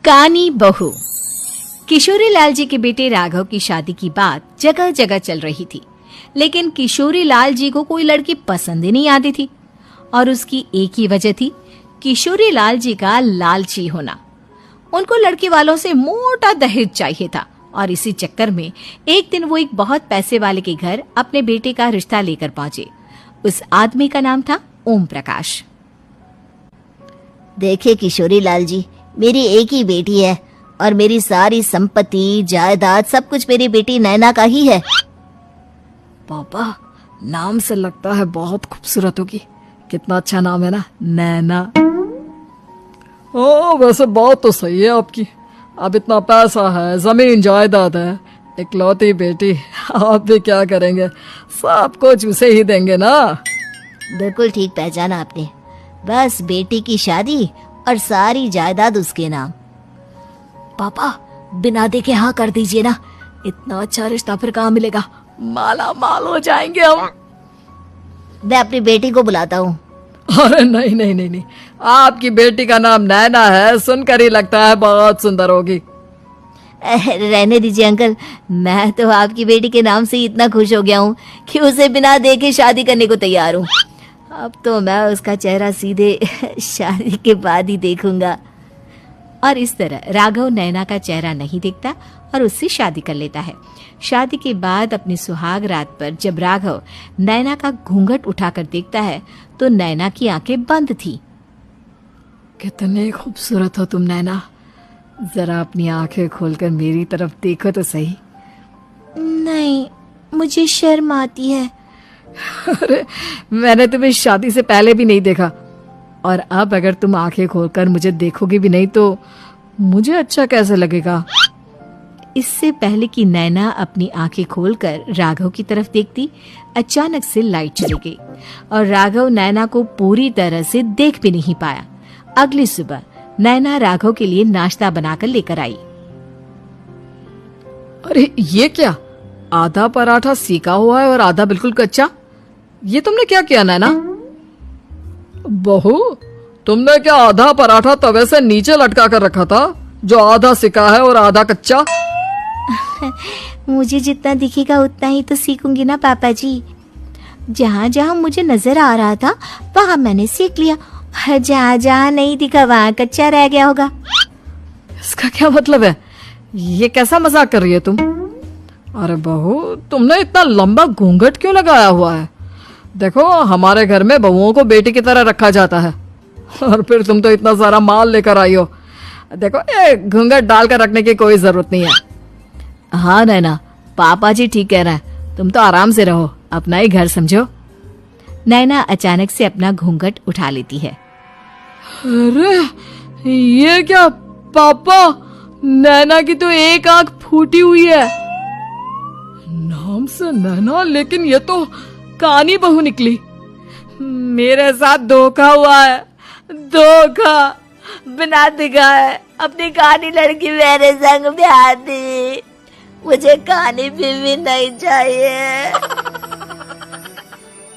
कानी बहू। किशोरी लाल जी के बेटे राघव की शादी की बात जगह जगह चल रही थी, लेकिन किशोरी लाल जी को कोई लड़की पसंद ही नहीं आती थी। और उसकी एक ही वजह थी, किशोरी लाल जी का लालची होना। उनको लड़की वालों से मोटा दहेज चाहिए था और इसी चक्कर में एक दिन वो एक बहुत पैसे वाले के घर अपने बेटे का रिश्ता लेकर पहुंचे। उस आदमी का नाम था ओम प्रकाश। देखिए किशोरी लाल जी, मेरी एक ही बेटी है और मेरी सारी संपत्ति जायदाद सब कुछ मेरी बेटी नैना का ही है। पापा, नाम से लगता है बहुत खूबसूरत होगी। कितना अच्छा नाम है ना, नैना। ओ, वैसे बात तो सही है आपकी। अब इतना पैसा है, जमीन जायदाद है, इकलौती बेटी, आप भी क्या करेंगे? सब कुछ उसे ही देंगे ना। बिल्कुल ठीक पहचाना आपने। बस बेटी की शादी और सारी जायदाद उसके नाम। पापा, बिना देखे हाँ कर दीजिए ना। इतना अच्छा रिश्ता फिर कहाँ मिलेगा? माला माल हो जाएंगे हम। मैं अपनी बेटी को बुलाता हूँ। अरे नहीं नहीं नहीं नहीं, आपकी बेटी का नाम नैना है, सुनकर ही लगता है बहुत सुंदर होगी। रहने दीजिए अंकल, मैं तो आपकी बेटी के नाम से ही इतना खुश हो गया हूँ कि उसे बिना देखे शादी करने को तैयार हूँ। अब तो मैं उसका चेहरा सीधे शादी के बाद ही देखूंगा। और इस तरह राघव नैना का चेहरा नहीं देखता और उससे शादी कर लेता है। शादी के बाद अपनी सुहाग रात पर जब राघव नैना का घूंघट उठाकर देखता है तो नैना की आंखें बंद थी। कितने खूबसूरत हो तुम नैना, जरा अपनी आंखें खोलकर मेरी तरफ देखो तो सही। नहीं, मुझे शर्म आती है। अरे, मैंने तुम्हें शादी से पहले भी नहीं देखा, और अब अगर तुम आंखें खोलकर मुझे देखोगे भी नहीं तो मुझे अच्छा कैसे लगेगा? इससे पहले कि नैना अपनी आंखें खोलकर राघव की तरफ देखती, अचानक से लाइट चली गई और राघव नैना को पूरी तरह से देख भी नहीं पाया। अगली सुबह नैना राघव के लिए नाश्ता बनाकर लेकर आई। अरे ये क्या, आधा पराठा सेका हुआ है और आधा बिल्कुल कच्चा। ये तुमने क्या किया नैना? बहू, तुमने क्या आधा पराठा तवे से नीचे लटका कर रखा था, जो आधा सेका है और आधा कच्चा? मुझे जितना दिखेगा उतना ही तो सीखूंगी ना पापा जी। जहाँ जहाँ मुझे नजर आ रहा था वहाँ मैंने सीख लिया, जहाँ जहाँ नहीं दिखा वहाँ कच्चा रह गया होगा। इसका क्या मतलब है? ये कैसा मजाक कर रही है तुम? अरे बहू, तुमने इतना लंबा घूंघट क्यों लगाया हुआ है? देखो, हमारे घर में बहुओं को बेटी की तरह रखा जाता है, और फिर तुम तो इतना सारा माल लेकर आई हो। देखो, ये घूंघट डालकर रखने की कोई जरूरत नहीं है। हाँ नैना, पापा जी ठीक कह रहे हैं, तुम तो आराम से रहो, अपना ही घर समझो। नैना अचानक से अपना घूंघट उठा लेती है। अरे ये क्या पापा, नैना की तो एक आंख फूटी हुई है। नाम से नैना, लेकिन ये तो कानी बहू निकली। मेरे साथ धोखा हुआ है, धोखा। बिना दिखाए अपनी कानी लड़की मेरे संग ब्याह दी। मुझे कानी बीवी नहीं चाहिए।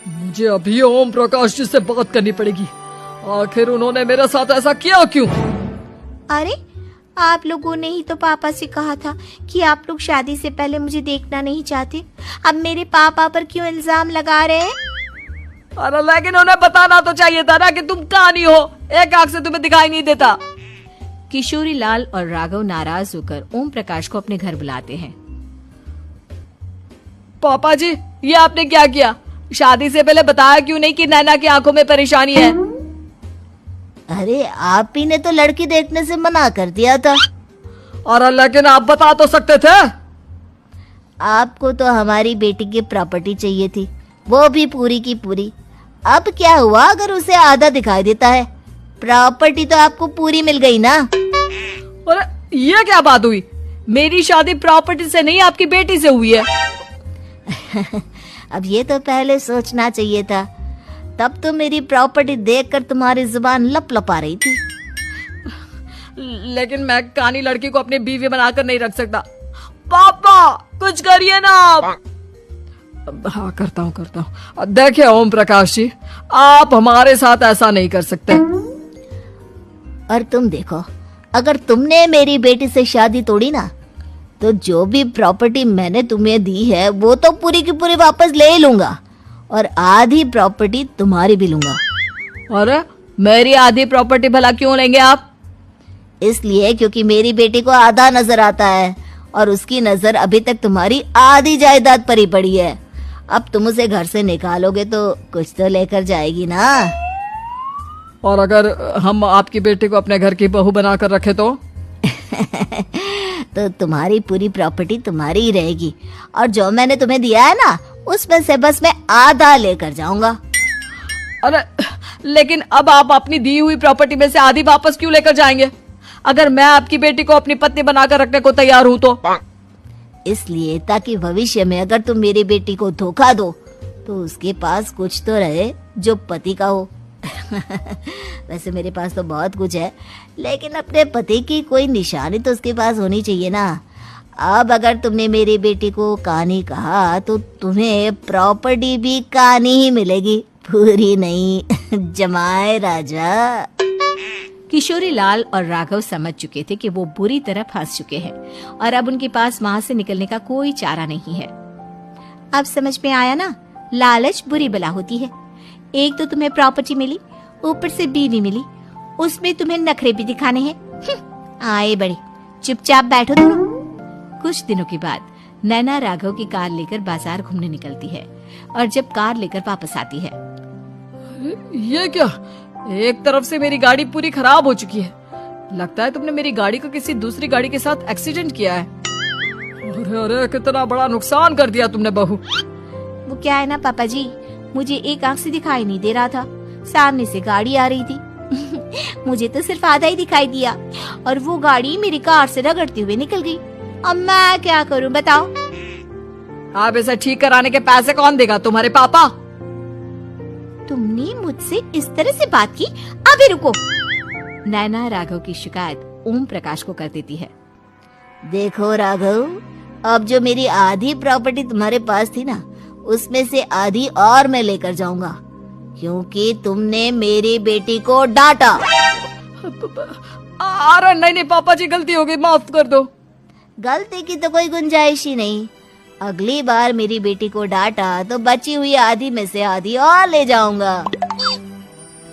मुझे अभी ओम प्रकाश जी से बात करनी पड़ेगी। आखिर उन्होंने मेरे साथ ऐसा किया क्यों? अरे, आप लोगों ने ही तो पापा से कहा था कि आप लोग शादी से पहले मुझे देखना नहीं चाहते। अब मेरे पापा पर क्यों इल्जाम लगा रहे हैं? अरे लेकिन उन्हें बताना तो चाहिए था ना कि तुम कानी हो, एक आंख से तुम्हें दिखाई नहीं देता। किशोरी लाल और राघव नाराज होकर ओम प्रकाश को अपने घर बुलाते हैं। पापा जी, ये आपने क्या किया? शादी से पहले बताया क्यों नहीं कि नैना की आंखों में परेशानी है? अरे, आप ही ने तो लड़की देखने से मना कर दिया था। और लेकिन आप बता तो सकते थे। आपको तो हमारी बेटी की प्रॉपर्टी चाहिए थी, वो भी पूरी की पूरी। अब क्या हुआ अगर उसे आधा दिखाई देता है? प्रॉपर्टी तो आपको पूरी मिल गई ना। अरे ये क्या बात हुई? मेरी शादी प्रॉपर्टी से नहीं, आपकी बेटी से हुई है। अब ये तो पहले सोचना चाहिए था, तब तो मेरी प्रॉपर्टी देखकर तुम्हारी जुबान लप लपा रही थी। लेकिन मैं कानी लड़की को अपनी बीवी बनाकर नहीं रख सकता। पापा, कुछ करिए ना आप। हाँ, करता हूँ। देखिए ओम प्रकाश जी, आप हमारे साथ ऐसा नहीं कर सकते। और तुम देखो, अगर तुमने मेरी बेटी से शादी तोड़ी ना, तो जो भी प्रॉपर्टी मैंने तुम्हें दी है वो तो पूरी की पूरी वापस ले ही लूंगा, और आधी प्रॉपर्टी तुम्हारी भी लूंगा। अरे मेरी आधी प्रॉपर्टी भला क्यों लेंगे आप? इसलिए क्योंकि मेरी बेटी को आधा नजर आता है और उसकी नजर अभी तक तुम्हारी आधी जायदाद पर ही पड़ी है। अब तुम उसे घर से निकालोगे तो कुछ तो लेकर जाएगी ना। और अगर हम आपकी बेटी को अपने घर की बहू बनाकर रखे तो? तो तुम्हारी पूरी प्रॉपर्टी तुम्हारी ही रहेगी, और जो मैंने तुम्हें दिया है ना, उसमें से बस मैं आधा लेकर जाऊंगा। अरे लेकिन अब आप अपनी दी हुई प्रॉपर्टी में से आधी वापस क्यों लेकर जाएंगे? अगर मैं आपकी बेटी को अपनी पत्नी बनाकर रखने को तैयार हूं तो? इसलिए ताकि भविष्य में अगर तुम मेरी बेटी को धोखा दो तो उसके पास कुछ तो रहे जो पति का हो। वैसे मेरे पास तो बहुत कुछ है, लेकिन अपने पति की कोई निशानी तो उसके पास होनी चाहिए ना। अब अगर तुमने मेरी बेटी को कहानी कहा तो तुम्हें प्रॉपर्टी भी कहानी ही मिलेगी, पूरी नहीं। जमाए राजा। किशोरी लाल और राघव समझ चुके थे कि वो बुरी तरह फंस चुके हैं और अब उनके पास वहां से निकलने का कोई चारा नहीं है। अब समझ में आया ना, लालच बुरी बला होती है। एक तो तुम्हें प्रॉपर्टी मिली, ऊपर से बीवी मिली, उसमें तुम्हें नखरे भी दिखाने हैं। आए बड़े, चुपचाप बैठो दोनों। कुछ दिनों के बाद नैना राघव की कार लेकर बाजार घूमने निकलती है और जब कार लेकर वापस आती है, ये क्या? एक तरफ से मेरी गाड़ी पूरी खराब हो चुकी है। लगता है तुमने मेरी गाड़ी को किसी दूसरी गाड़ी के साथ एक्सीडेंट किया है। अरे अरे कितना बड़ा नुकसान कर दिया तुमने बहू। वो क्या है ना पापा जी, मुझे एक आंख से दिखाई नहीं दे रहा था, सामने से गाड़ी आ रही थी। मुझे तो सिर्फ आधा ही दिखाई दिया और वो गाड़ी मेरी कार से रगड़ते हुए निकल गई। अब मैं क्या करूं बताओ? आप इसे ठीक कराने के पैसे कौन देगा? तुम्हारे पापा। तुमने मुझसे इस तरह से बात की? अभी रुको। नैना राघव की शिकायत ओम प्रकाश को कर देती है। देखो राघव, अब जो मेरी आधी प्रॉपर्टी तुम्हारे पास थी ना, उसमें से आधी और मैं लेकर जाऊंगा, क्योंकि तुमने मेरी बेटी को डांटा। अरे नहीं नहीं पापा जी, गलती हो गई, माफ कर दो। गलती की तो कोई गुंजाइश ही नहीं। अगली बार मेरी बेटी को डांटा तो बची हुई आधी में से आधी और ले जाऊंगा।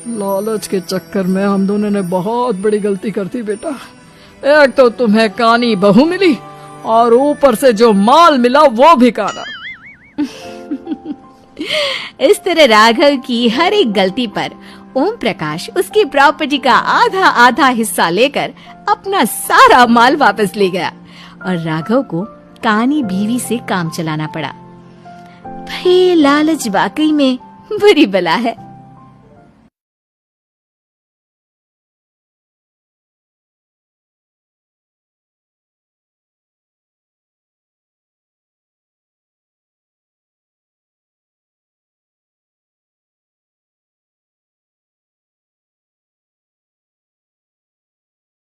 लालच के चक्कर में हम दोनों ने बहुत बड़ी गलती कर दी बेटा। एक तो तुम्हें कानी बहू मिली और ऊपर से जो माल मिला वो भी काना। इस तरह राघव की हर एक गलती पर ओम प्रकाश उसकी प्रॉपर्टी का आधा आधा हिस्सा लेकर अपना सारा माल वापस ले गया और राघव को कानी बीवी से काम चलाना पड़ा। भाई लालच वाकई में बुरी बला है।